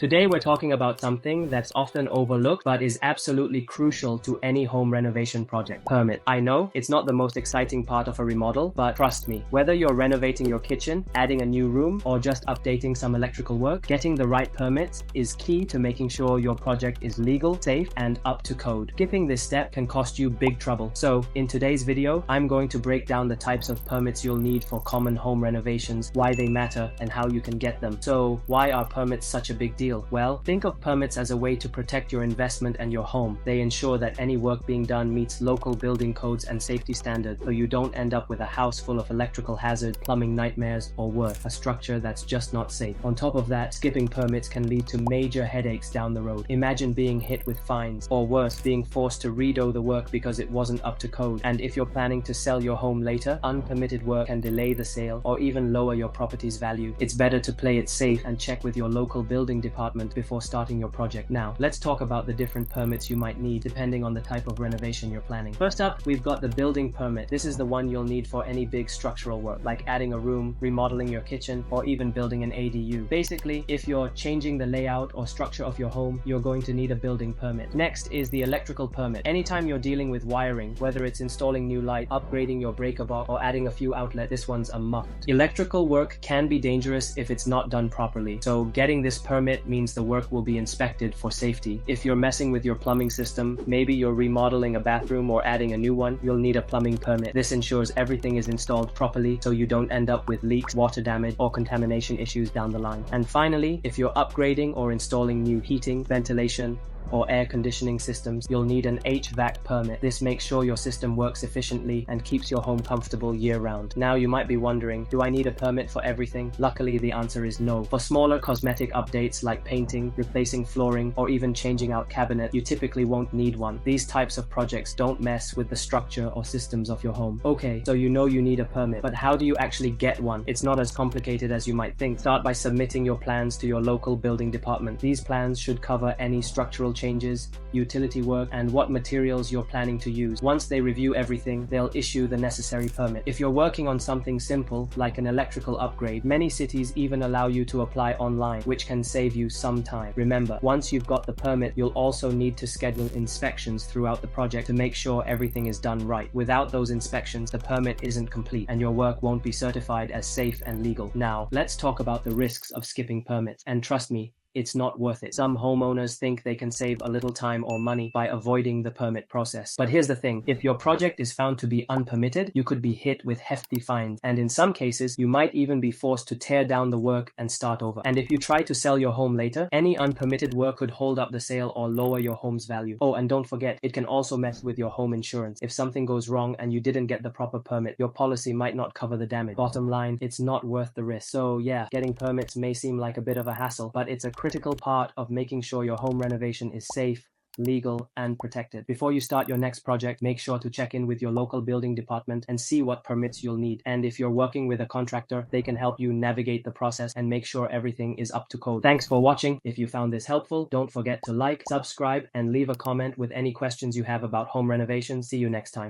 Today we're talking about something that's often overlooked but is absolutely crucial to any home renovation project: permit. I know it's not the most exciting part of a remodel, but trust me, whether you're renovating your kitchen, adding a new room, or just updating some electrical work, getting the right permits is key to making sure your project is legal, safe, and up to code. Skipping this step can cost you big trouble. So in today's video, I'm going to break down the types of permits you'll need for common home renovations, why they matter, and how you can get them. So why are permits such a big deal? Well, think of permits as a way to protect your investment and your home. They ensure that any work being done meets local building codes and safety standards, so you don't end up with a house full of electrical hazards, plumbing nightmares, or worse, a structure that's just not safe. On top of that, skipping permits can lead to major headaches down the road. Imagine being hit with fines, or worse, being forced to redo the work because it wasn't up to code. And if you're planning to sell your home later, unpermitted work can delay the sale or even lower your property's value. It's better to play it safe and check with your local building department before starting your project. Now, let's talk about the different permits you might need depending on the type of renovation you're planning. First up, we've got the building permit. This is the one you'll need for any big structural work, like adding a room, remodeling your kitchen, or even building an ADU. Basically, if you're changing the layout or structure of your home, you're going to need a building permit. Next is the electrical permit. Anytime you're dealing with wiring, whether it's installing new light, upgrading your breaker box, or adding a few outlets, this one's a must. Electrical work can be dangerous if it's not done properly, so getting this permit means the work will be inspected for safety. If you're messing with your plumbing system, maybe you're remodeling a bathroom or adding a new one, you'll need a plumbing permit. This ensures everything is installed properly so you don't end up with leaks, water damage, or contamination issues down the line. And finally, if you're upgrading or installing new heating, ventilation, or air conditioning systems, you'll need an HVAC permit. This makes sure your system works efficiently and keeps your home comfortable year-round. Now you might be wondering, do I need a permit for everything? Luckily, the answer is no. For smaller cosmetic updates like painting, replacing flooring, or even changing out cabinets, you typically won't need one. These types of projects don't mess with the structure or systems of your home. Okay, so you know you need a permit, but how do you actually get one? It's not as complicated as you might think. Start by submitting your plans to your local building department. These plans should cover any structural changes, utility work, and what materials you're planning to use. Once they review everything, they'll issue the necessary permit. If you're working on something simple, like an electrical upgrade, many cities even allow you to apply online, which can save you some time. Remember, once you've got the permit, you'll also need to schedule inspections throughout the project to make sure everything is done right. Without those inspections, the permit isn't complete, and your work won't be certified as safe and legal. Now, let's talk about the risks of skipping permits. And trust me, it's not worth it. Some homeowners think they can save a little time or money by avoiding the permit process. But here's the thing, if your project is found to be unpermitted, you could be hit with hefty fines. And in some cases, you might even be forced to tear down the work and start over. And if you try to sell your home later, any unpermitted work could hold up the sale or lower your home's value. Oh, and don't forget, it can also mess with your home insurance. If something goes wrong and you didn't get the proper permit, your policy might not cover the damage. Bottom line, it's not worth the risk. So yeah, getting permits may seem like a bit of a hassle, but it's a critical part of making sure your home renovation is safe, legal, and protected. Before you start your next project, make sure to check in with your local building department and see what permits you'll need. And if you're working with a contractor, they can help you navigate the process and make sure everything is up to code. Thanks for watching. If you found this helpful, don't forget to like, subscribe, and leave a comment with any questions you have about home renovation. See you next time.